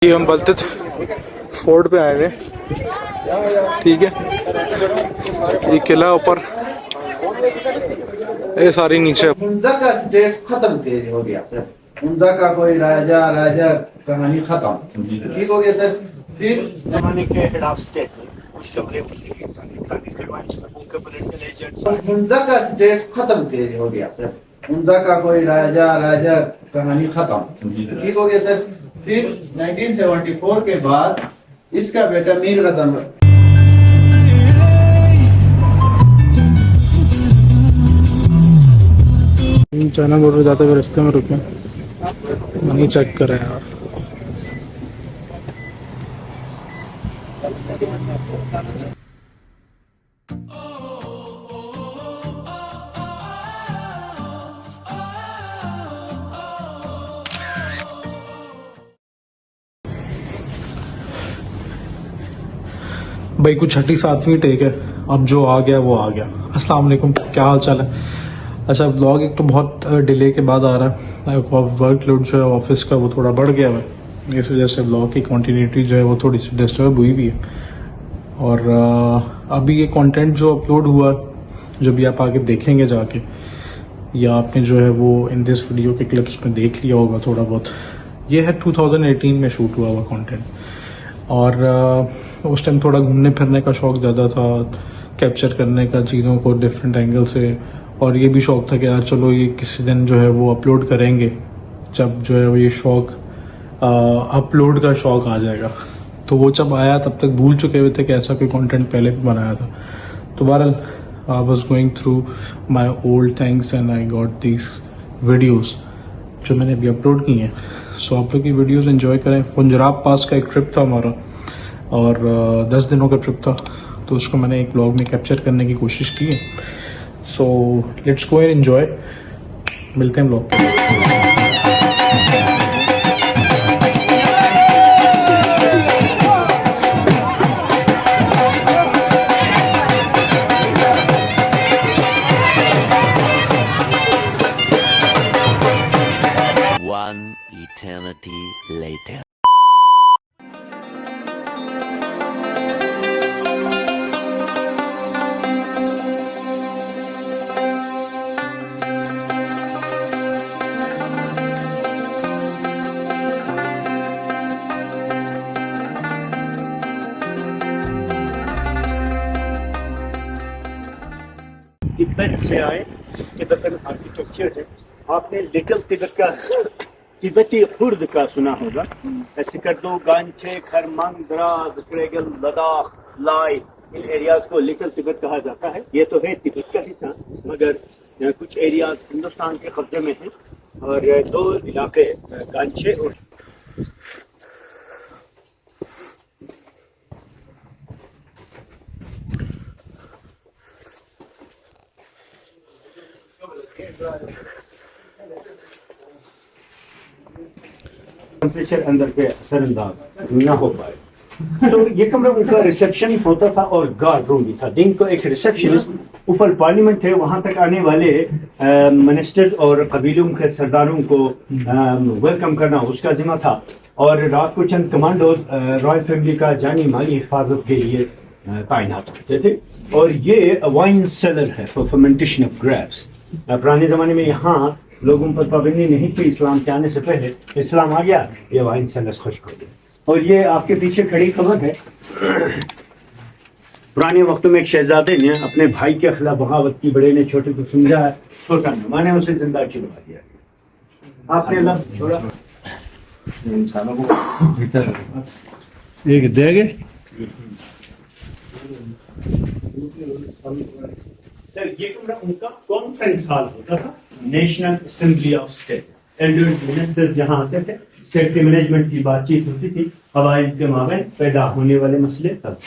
ये हम बलतत फोर्ट पे आए हुए, ठीक है। ये किला ऊपर, ये सारी नीचे। मुंजा का स्टेट खत्म हो गया सर। मुंजा का कोई राजा कहानी खत्म, ठीक हो गया सर। फिर जमाने के हेड ऑफ स्टेट मुंजा का स्टेट खत्म हो गया सर। मुंजा का कोई राजा कहानी खत्म, ठीक हो गया सर। फिर 1974 के बाद इसका बेटा मीर गदम चाइना बॉर्डर जाते हुए रास्ते में रुके, मनी चेक करें यार। भाई कुछ 6-7वीं टेक है, अब जो आ गया वो आ गया। अस्सलाम वालेकुम, क्या हाल चाल है। अच्छा, व्लॉग एक तो बहुत डिले के बाद आ रहा है। वर्कलोड जो है ऑफिस का वो थोड़ा बढ़ गया है, इस वजह से व्लॉग की कंटिन्यूटी जो है वो थोड़ी सी डिस्टर्ब हुई भी है। और अभी ये कंटेंट जो अपलोड हुआ, जो भी आप आगे देखेंगे जाके, या आपने जो है वो इन दिस वीडियो के क्लिप्स में देख लिया होगा थोड़ा बहुत, ये है 2018 में शूट हुआ हुआ कंटेंट। और उस टाइम थोड़ा घूमने फिरने का शौक ज़्यादा था, कैप्चर करने का चीज़ों को डिफरेंट एंगल से, और ये भी शौक था कि यार चलो ये किसी दिन जो है वो अपलोड करेंगे, जब जो है वो ये शौक अपलोड का शौक आ जाएगा। तो वो जब आया तब तक भूल चुके हुए थे कि ऐसा कोई कंटेंट पहले भी बनाया था। तो बहरहाल I was going through my old things and I got these videos जो मैंने अभी अपलोड की हैं। सो आप लोग की वीडियोस एंजॉय करें। पंजाब पास का एक ट्रिप था हमारा, और 10 दिनों का ट्रिप था, तो उसको मैंने एक ब्लॉग में कैप्चर करने की कोशिश की है। So let's go and enjoy. मिलते हैं ब्लॉग के। One eternity later. तिब्बत से आए, तिब्बतन आर्किटेक्चर है। आपने लिटिल तिब्बत का तिब्बती खुर्द का सुना होगा। सिकरदो, गांचे, खरमंग, द्रास, क्रेगल, लद्दाख, लाई, इन एरियाज को लिटिल तिब्बत कहा जाता है। ये तो है तिब्बत का हिस्सा, मगर कुछ एरियाज हिंदुस्तान के कब्जे में हैं, और 2 इलाके गांचे और टेम्परेचर अंदर पे असरअंदाज न हो पाए। तो ये कमरा उनका रिसेप्शन होता था और गार्ड रूम भी था। दिन को एक रिसेप्शनिस्ट, ऊपर पार्लियामेंट है, वहां तक आने वाले मिनिस्टर और कबीलों के सरदारों को वेलकम करना उसका जिम्मा था। और रात को चंद कमांडो रॉयल फैमिली का जानी माली हिफाजत के लिए तैनात होते थे। और ये वाइन सेलर है फॉर फर्मेंटेशन ऑफ ग्रेप्स। पुराने जमाने में यहाँ लोगों पर पाबंदी नहीं थी, इस्लाम के आने से पहले। इस्लाम आ गया, ये वाइन सेलर्स खुश्क हो गए। और ये आपके पीछे खड़ी खबर है, पुराने वक्तों में एक शहजादे ने अपने भाई के खिलाफ बगावत की, बड़े ने छोटे को समझा, छोटा ने माने उसे जिंदा चुनवा दिया। आपने अल्लाह छोड़ा इंसानों को एक देगे। सर ये कमरा उनका कॉन्फ्रेंस हॉल होता था, national assembly of state. Elder ministers यहाँ आते थे, स्टेट के मैनेजमेंट की बातचीत होती थी, कबाइल के माबैन पैदा होने वाले मसले तब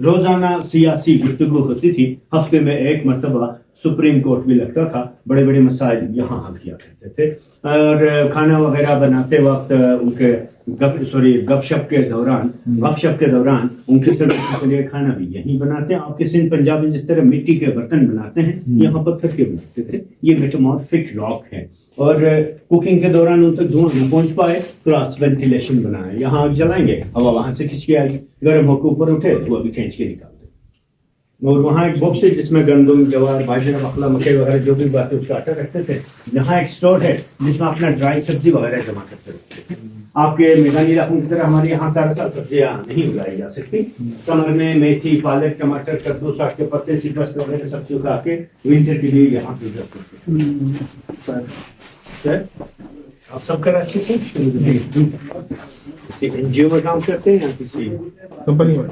रोजाना सियासी गुफ्तगू होती थी। हफ्ते में एक मरतबा सुप्रीम कोर्ट भी लगता था। बड़े बड़े मसाइल यहाँ हल किया करते थे। और खाना वगैरह बनाते वक्त उनके गपशप के दौरान उनके सर्विस के लिए खाना भी यहीं बनाते हैं। आपके सिंध पंजाब में जिस तरह मिट्टी के बर्तन बनाते हैं, यहाँ पत्थर के बनाते थे। ये मेटामॉर्फिक रॉक है। और कुकिंग के दौरान उन तक धुआं न पहुंच पाए, क्रॉस वेंटिलेशन बनाए। यहाँ आग जलाएंगे, हवा वहां से खींच के आएगी, गर्म होकर ऊपर उठे तो अभी खींच के निकाल दे। और वहाँ एक बॉक्स है जिसमें गंदम, जवार, बाजरा, मखला, मकई वगैरह जो भी बात है उसका आटा रखते थे। यहाँ एक स्टोर है जिसमें अपना ड्राई सब्जी वगैरह जमा करते रखते थे। आपके मैदानी इलाकों की तरह हमारे यहाँ सारा साल सब्जियाँ नहीं उगाई जा सकती। समर में मेथी, पालक, टमाटर, कद्दू, साग के पत्ते, सिट्रस वगैरह सब उगा के विंटर के लिए यहाँ प्रिजर्व करते हैं। सर, आप सब कराची से एनजीओ में काम करते हैं या किसी कंपनी में?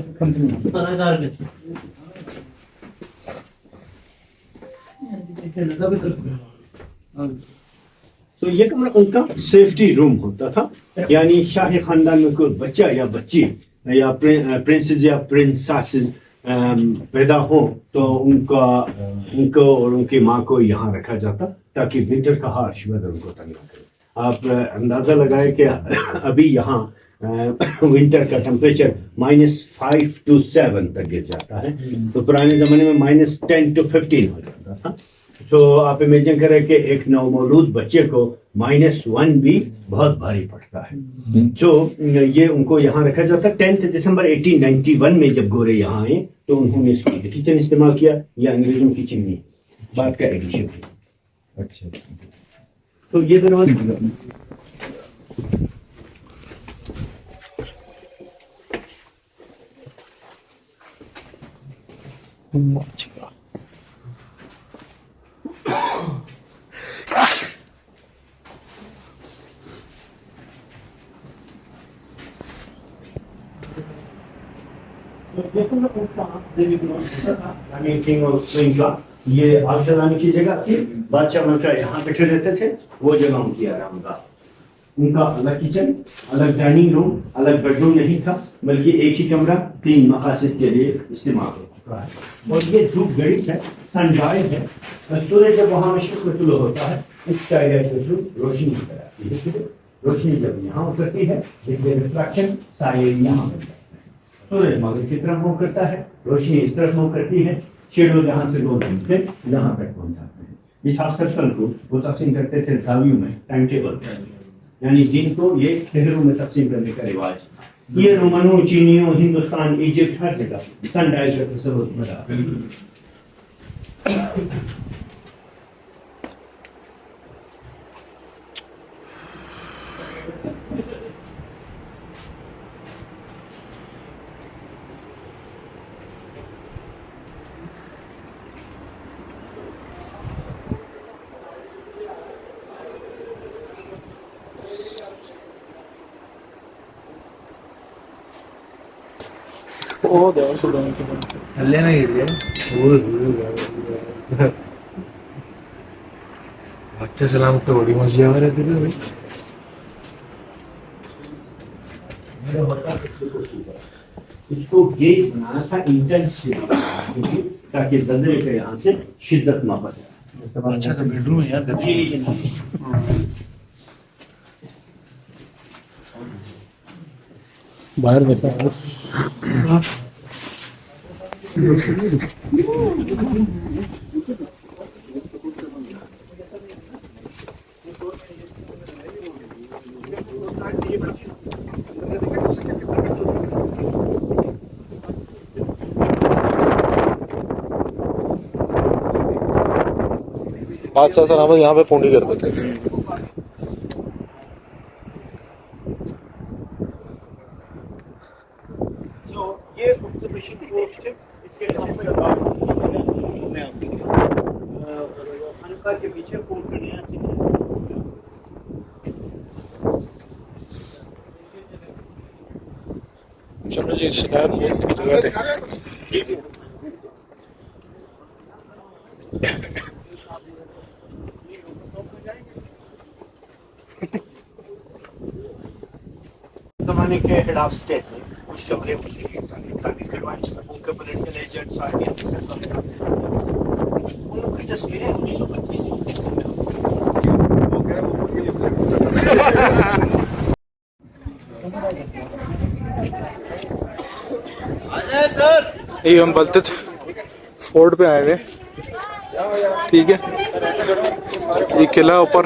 तो ये कमरा उनका सेफ्टी रूम होता था, यानी शाही खानदान में कोई बच्चा या बच्ची या प्रिंसेस या प्रिंसेस पैदा हो तो उनको और उनकी माँ को यहाँ रखा जाता ताकि विंटर का हार्श वेदर उनको तंग ना करे। आप अंदाजा लगाए कि अभी यहाँ विंटर का टेम्परेचर -5 to 7 तक गिर जाता है, तो पुराने जमाने में -10 to 15 हो जाता था। तो आप इमेजिन करें कि एक नवमौलूद बच्चे को -1 भी बहुत भारी पड़ता है। तो ये उनको यहाँ रखा जाता। 10 दिसंबर 1891 में जब गोरे यहाँ आए तो उन्होंने इसको किचन इस्तेमाल किया, या अंग्रेजों की चिमनी बात का एडिशन। अच्छा, तो ये दरवाजा ये आग जलाने की जगह थी। बादशाह मलका यहाँ बैठे रहते थे, वो जगह उनकी आरामगाह। उनका अलग किचन, अलग डाइनिंग रूम, अलग बेडरूम नहीं था, बल्कि एक ही कमरा 3 मकासद के लिए इस्तेमाल हो चुका है। और ये धूप गड़ी है, सनडाइज है, सूरज जब वहाँ मशरक़ में तुलू होता है इस टाइगर के थ्रू रोशनी कराती है। रोशनी जब यहाँ उतरती है, रिफ्लेक्शन साये यहाँ बन जाते हैं। सूरज मगरिब की तरफ मूव करता है, रोशनी इस तरफ मूव करती है, शेडो जहाँ से लोग घूमते यहाँ तक पहुँच जाते हैं। इस हाफ सर्कल को वो तकसीम करते थे जावियों में, टाइम टेबल, यानी दिन को ये शहरों में तकसीम करने का रिवाज। ये रोमनों, चीनियों, हिंदुस्तान, इजिप्ट, हर जगह सनराइज का तस्वीर बना। ಅಲ್ಲೇನ ಇದೆ बच्चा सलाम तो बड़ी मजा आ रही थी भाई। इसको गेज बनाना था इंटेंसिटी, ताकि जल्दी के यहाँ से शिद्दत मापा जाए। अच्छा का बेडरूम है यार। बाहर देखा बादशाह सलामत यहाँ पे पूंडी करते थे। ये ऑब्जर्वेशन पोस्ट है, इसके खानका के पीछे फोन का नया सेक्शन। चलो जी, शिकायत की जगह जमाने के हेड ऑफ स्टेट ने कुछ कमरे ताकि करवाएं उनके पॉलिटिकल एजेंट्स आगे उन कुछ तस्वीरें 1925 ये हम बलते थे फोर्ट पे आए हुए, ठीक है। ये किला ऊपर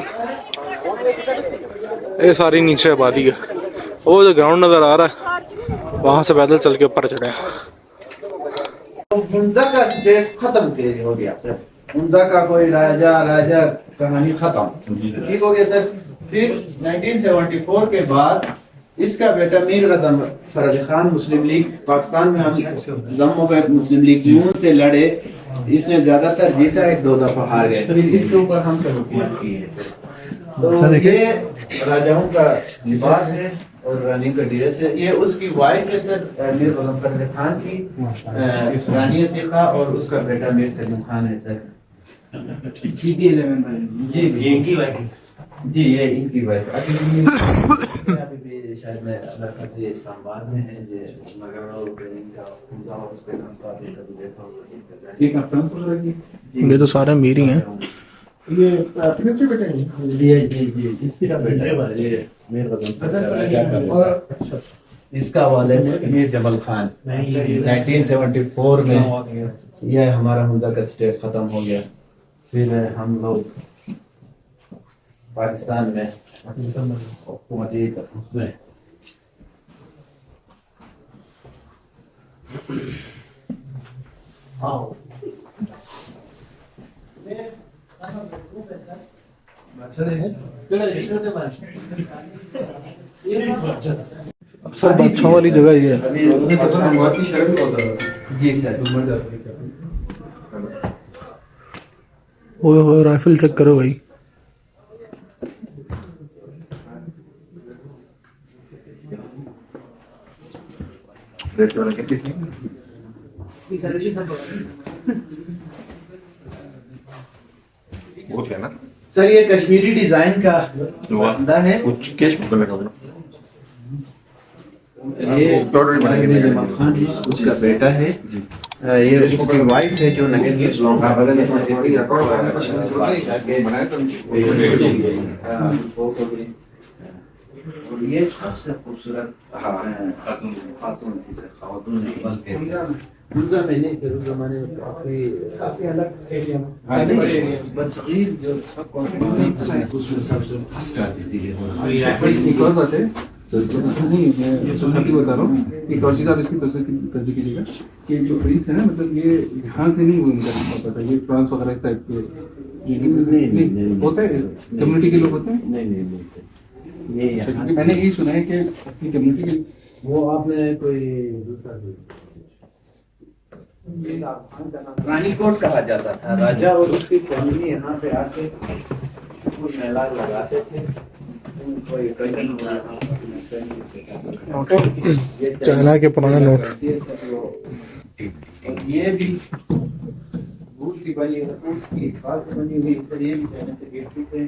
ये सारी नीचे आबादी है। वो जो ग्राउंड नज़र आ रहा है वहाँ से पैदल चल के ऊपर चढ़े। हुंजा का स्टेट खत्म हो गया सर। हुंजा का कोई राजा कहानी खत्म, ठीक हो गया सर। फिर 1974 के बाद इसका बेटा मीर गज़म फरज खान मुस्लिम लीग पाकिस्तान में हम जम्मू में मुस्लिम लीग यूं से लड़े, इसने ज्यादातर जीता, एक दो दफा हार गए। फिर इसके ऊपर हम हुकूमत की है सर। तो ये राजाओं का लिबास है और रानी का ड्रेस है। ये उसकी वाइफ है सर, मीर गज़म फरज खान की रानी अतीका, और उसका बेटा मीर सलीम खान है सर। जी ये इनकी वाइफ जी, ये इनकी वाइफ अभी भी शायद मैं इस्लामाबाद में है जे, मगर वो इनका पूजा और उसके नाम का अभी कभी देखा होगा ये कॉन्फ्रेंस हो रही है। ये तो सारे मीर ही हैं। ये अपने से बेटा है जी इसका बेटा है ये मीर गज़म और इसका वालिद मीर जबल खान 1974 में ये हमारा हुंजा का स्टेट खत्म हो गया। फिर हम लोग पाकिस्तान में हुकूमती उसमें सर बादशाह वाली जगह ये है। जी सर। वो राइफल चेक करो भाई। वो क्या ना सर ये कश्मीरी डिजाइन का बंदा है। कुछ कैश करने का बोला ये प्लॉट बनाएंगे जमाल खान उसका बेटा है। ये उसकी वाइफ है जो नगर की और ये सबसे खूबसूरत खातून थी सर। खातून हुंजा में नहीं सर, उस जमाने में काफी अलग एरिया में बस जो सब उसमें सबसे फर्स्ट आती थी। एक और बात है नहीं, मैं सोसाइटी बता रहा हूँ। एक और चीज़ आप इसकी तर्ज कीजिएगा कि जो प्रिंस है ना, मतलब ये यहाँ से नहीं वो इनका होता था, ये फ्रांस वगैरह इस टाइप के नहीं होता है, कम्युनिटी के लोग होते हैं। नहीं ये क्योंकि मैंने यही सुना है कि अपनी कम्युनिटी के वो आपने कोई दूसरा रानीकोट कहा जाता था। राजा और उसकी फैमिली यहाँ पे आके मेला लगाते थे। चाइना के पुराने नोट। ये भी ऊँट की बनी हुई सर, ये भी चाइना से गिफ्ट थे।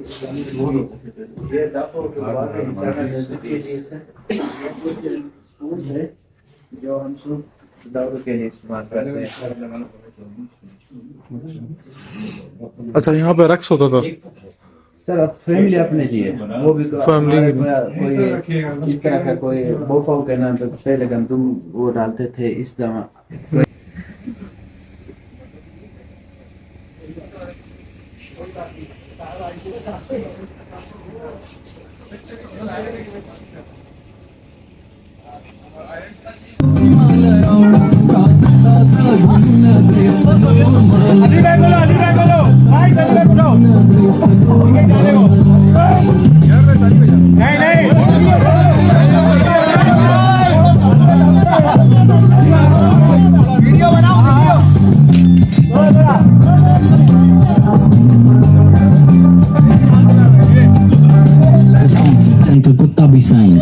ये दफों के बाद निशाना जैसे के लिए सर ये कुछ स्पून है जो हम सब दौड़ के लिए इस्तेमाल करते हैं। अच्छा यहाँ पे रक्स होता था सर अब फैमिली अपने लिए वो भी फैमिली कोई इस तरह का कोई बोफाओ के नाम पे पहले गंदुम वो डालते थे इस दमा। के कुत्ता भी साइन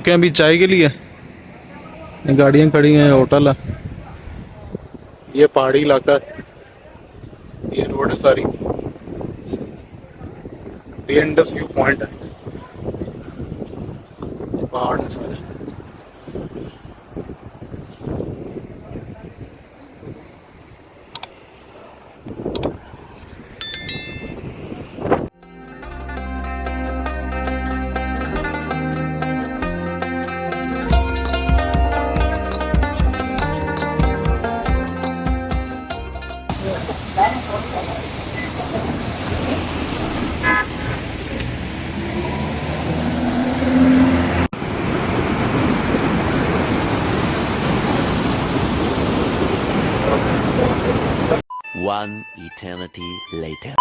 रुके हैं अभी चाय के लिए। ये गाड़ियाँ खड़ी हैं, होटल है, ये पहाड़ी इलाका है, ये रोड है सारी, ये इंडस व्यू पॉइंट है, ये पहाड़ है सारे। One eternity later.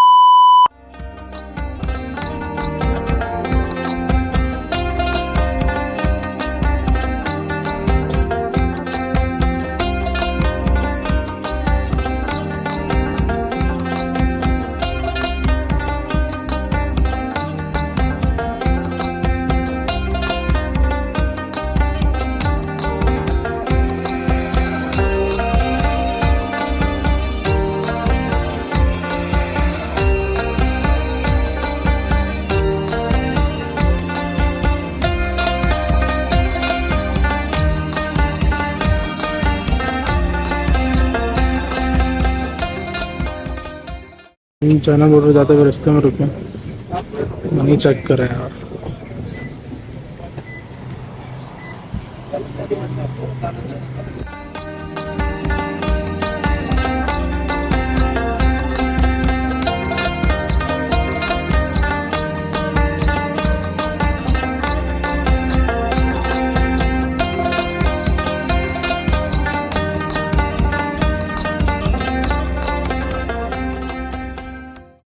China border जाते हुए रास्ते में रुके, मनी चेक करें यार।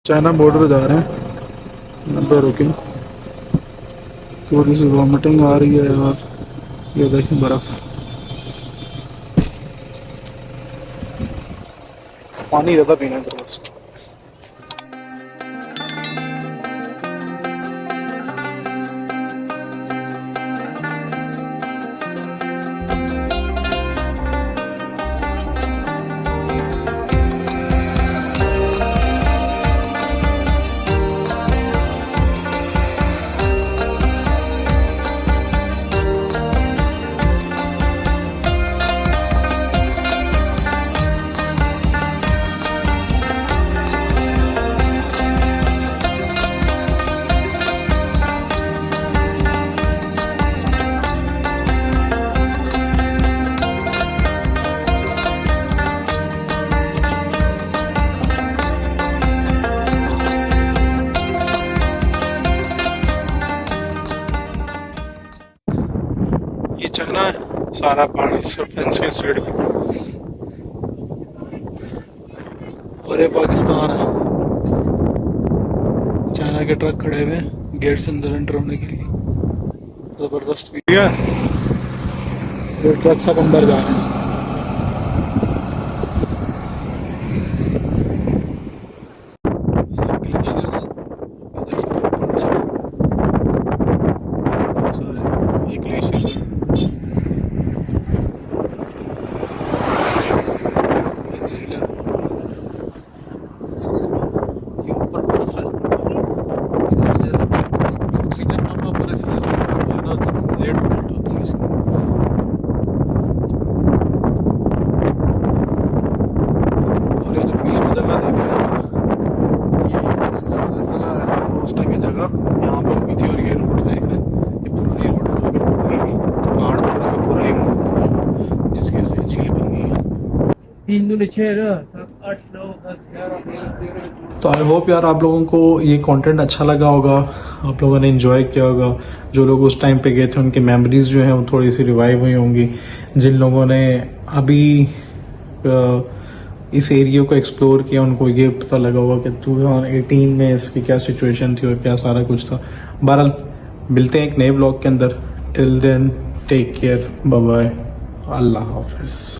चाइना बॉर्डर जा रहे हैं, नब्बे रुके, थोड़ी सी वॉमिटिंग आ रही है और ये देखें बर्फ, पानी ज़्यादा पीना है बस। ये चाइना है, सारा पानी फेंस के साइड में, और ये पाकिस्तान है। चाइना के ट्रक खड़े हुए हैं गेट से अंदर एंटर होने के लिए, जबरदस्त भी है। ये ट्रक सब अंदर जा रहे हैं। यहाँ पर भी थी और ये रोड देख रहे हैं, ये पुरानी रोड यहाँ पे टूट गई थी, तो पहाड़ पूरा का पूरा ही मूव, जिसकी वजह से झील बन गई है। तो आई होप यार आप लोगों को ये कंटेंट अच्छा लगा होगा, आप लोगों ने एंजॉय किया होगा। जो लोग उस टाइम पे गए थे उनकी मेमोरीज जो हैं वो थोड़ी सी रिवाइव हुई होंगी। जिन लोगों ने अभी इस एरिया को एक्सप्लोर किया उनको ये पता लगा होगा कि 2018 में इसकी क्या सिचुएशन थी और क्या सारा कुछ था। बहरहाल मिलते हैं एक नए ब्लॉग के अंदर। Till then take care, bye bye, अल्लाह हाफिज़।